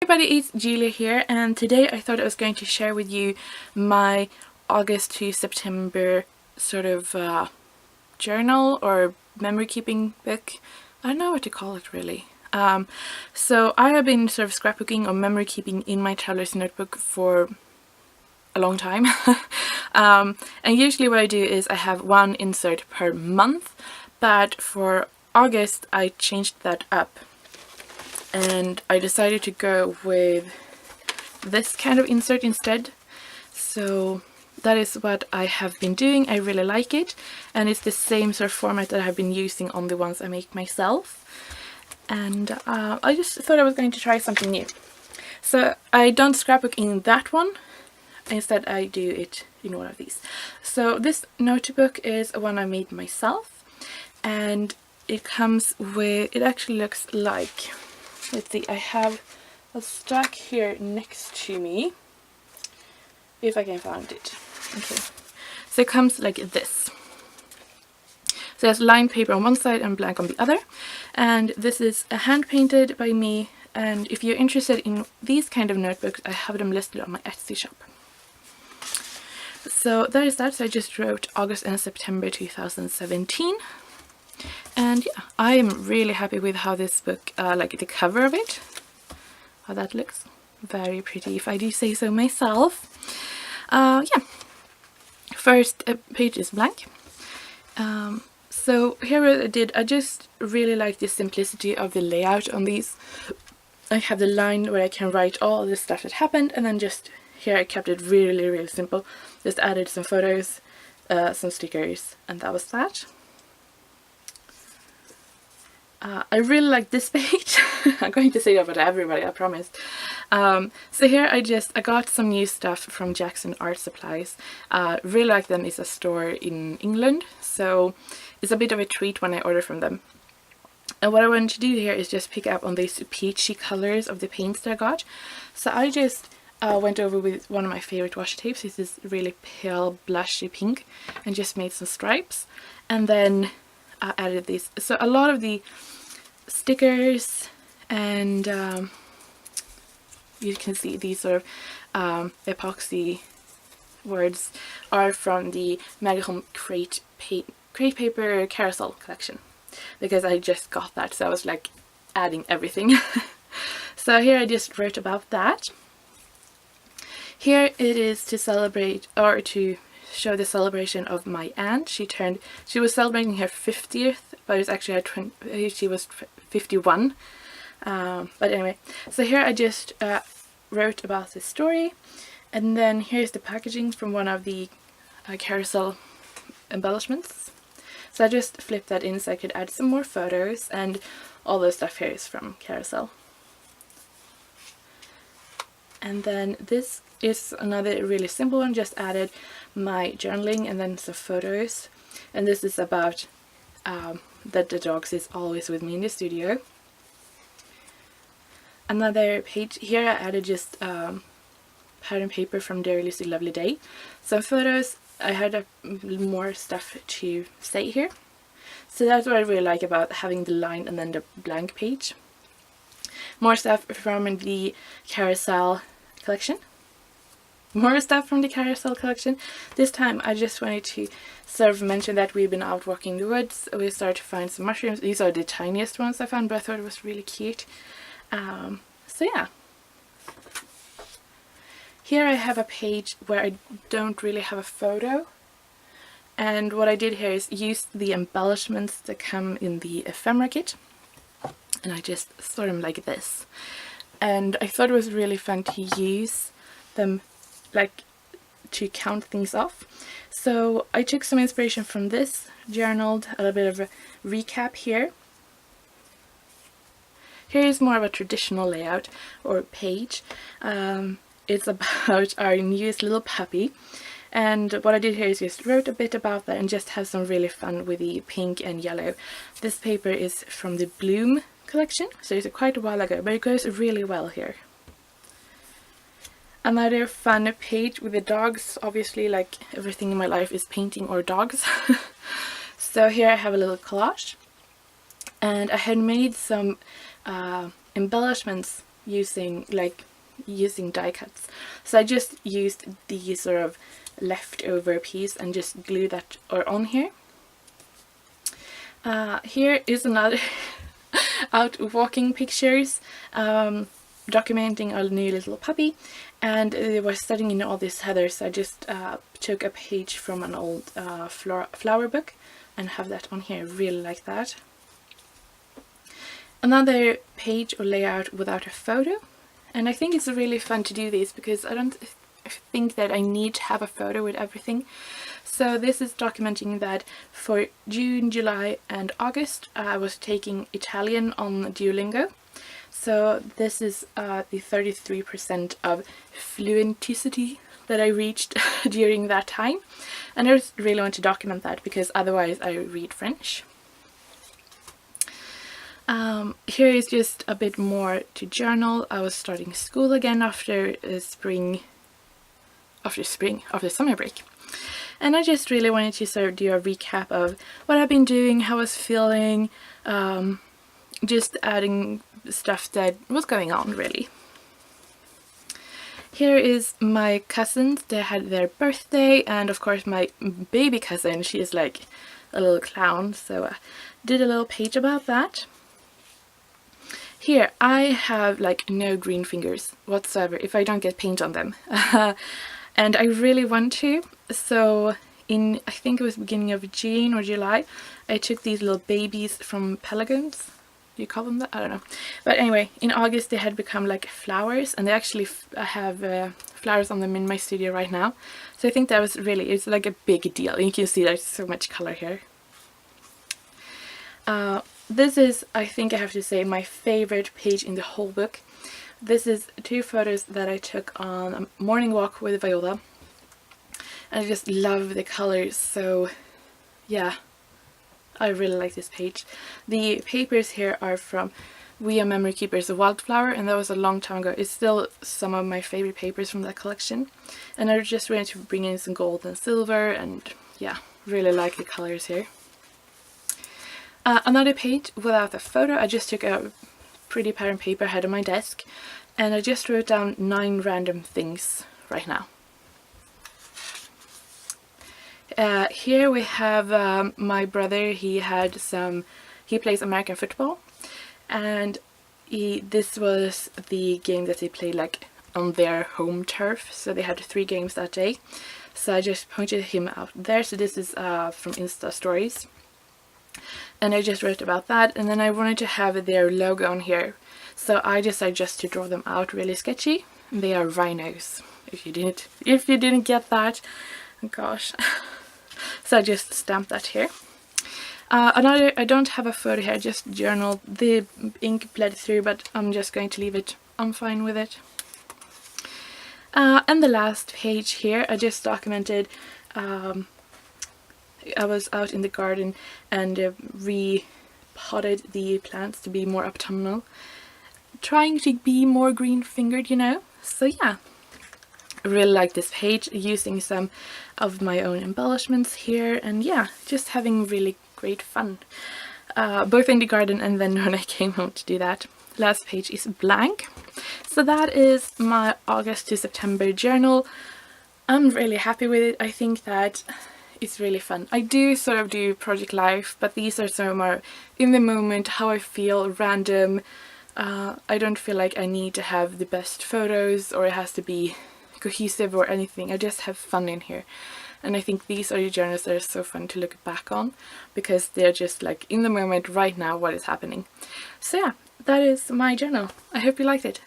Everybody, it's Julia here, and today I thought I was going to share with you my August to September sort of journal or memory keeping book. I don't know what to call it really. So I have been sort of scrapbooking or memory keeping in my traveler's notebook for a long time. And usually what I do is I have one insert per month, but for August I changed that up. And I decided to go with this kind of insert instead. So that is what I have been doing. I really like it, and it's the same sort of format that I have been using on the ones I make myself. And I just thought I was going to try something new. So I don't scrapbook in that one. Instead I do it in one of these. So this notebook is one I made myself, and it comes with, it actually looks like, let's see, I have a stack here next to me, if I can find it. Okay, so it comes like this. So there's lined paper on one side and blank on the other, and this is a hand painted by me. And if you're interested in these kind of notebooks, I have them listed on my Etsy shop. So that is that. So I just wrote August and September 2017. And yeah, I am really happy with how this book, like the cover of it, how that looks. Very pretty, if I do say so myself. Yeah, first page is blank. So here what I did, I just really like the simplicity of the layout on these. I have the line where I can write all the stuff that happened, and then just here I kept it really simple. Just added some photos, some stickers, and that was that. I really like this page. I'm going to say that about everybody, I promise. So here I got some new stuff from Jackson Art Supplies. Really like them. It's a store in England, so it's a bit of a treat when I order from them. And what I wanted to do here is just pick up on these peachy colors of the paints that I got. So I just went over with one of my favorite washi tapes. This is really pale blushy pink, and just made some stripes, and then I added these. So a lot of the stickers and you can see these sort of epoxy words are from the Magahome crate paper carousel collection, because I just got that, so I was like adding everything. So here I just wrote about that. Here it is to celebrate, or to show the celebration of my aunt. She was celebrating her 50th, but it's actually she was 51. But anyway, so here I just wrote about this story, and then here's the packaging from one of the carousel embellishments. So I just flipped that in so I could add some more photos, and all the stuff here is from carousel. And then this is another really simple one, just added my journaling and then some photos. And this is about that the dogs is always with me in the studio. Another page here I added just pattern paper from Dear Lucy Lovely Day. Some photos. I had more stuff to say here. So that's what I really like about having the line and then the blank page. More stuff from the carousel collection. More stuff from the carousel collection. This time I just wanted to sort of mention that we've been out walking in the woods. We started to find some mushrooms. These are the tiniest ones I found, but I thought it was really cute. So yeah. Here I have a page where I don't really have a photo. And what I did here is use the embellishments that come in the ephemera kit. And I just store them like this. And I thought it was really fun to use them, like to count things off. So I took some inspiration from this, journaled a little bit of a recap here. Here is more of a traditional layout or page. It's about our newest little puppy. And what I did here is just wrote a bit about that and just have some really fun with the pink and yellow. This paper is from the Bloom collection, so it's quite a while ago, but it goes really well here. Another fun page with the dogs. Obviously, like everything in my life is painting or dogs. So here I have a little collage, and I had made some embellishments using die cuts. So I just used the sort of leftover piece and just glue that on here. Here is another out walking pictures, documenting our new little puppy, and they were studying in all these heathers, so I just took a page from an old flower book and have that on here. Really like that. Another page or layout without a photo, and I think it's really fun to do these because I don't think that I need to have a photo with everything. So this is documenting that for June, July and August I was taking Italian on Duolingo. So this is the 33% of fluenticity that I reached during that time, and I just really want to document that because otherwise I read French. Here is just a bit more to journal. I was starting school again after summer break. And I just really wanted to sort of do a recap of what I've been doing, how I was feeling, just adding stuff that was going on really. Here is my cousins. They had their birthday, and of course my baby cousin, she is like a little clown, so I did a little page about that. Here I have like no green fingers whatsoever if I don't get paint on them. And I really want to, so in, I think it was beginning of June or July, I took these little babies from pelargons. Do you call them that? I don't know. But anyway, in August they had become like flowers, and they actually have flowers on them in my studio right now. So I think that was really, it's like a big deal. And you can see there's so much color here. This is, I think I have to say, my favorite page in the whole book. This is 2 photos that I took on a morning walk with Viola, and I just love the colors, so yeah, I really like this page. The papers here are from We Are Memory Keepers of Wildflower, and that was a long time ago. It's still some of my favorite papers from that collection, and I just wanted to bring in some gold and silver, and yeah, really like the colors here. Another page without a photo. I just took a pretty pattern paper I had on my desk, and I just wrote down 9 random things right now. Here we have my brother. He plays American football, and this was the game that they played like on their home turf, so they had 3 games that day, so I just pointed him out there. So this is from Insta stories, and I just wrote about that, and then I wanted to have their logo on here, so I decided just to draw them out really sketchy. They are rhinos, if you didn't get that. Oh gosh. So I just stamped that here. I don't have a photo here, just journal. The ink bled through, but I'm just going to leave it. I'm fine with it. And the last page here, I just documented I was out in the garden and repotted the plants to be more autumnal, trying to be more green fingered, you know. So yeah, I really like this page, using some of my own embellishments here, and yeah, just having really great fun, both in the garden and then when I came home to do that. Last page is blank. So that is my August to September journal. I'm really happy with it. I think that it's really fun. I do sort of do project life, but these are so more in the moment, how I feel, random. I don't feel like I need to have the best photos or it has to be cohesive or anything. I just have fun in here, and I think these are the journals that are so fun to look back on because they're just like in the moment right now what is happening. So yeah, that is my journal. I hope you liked it.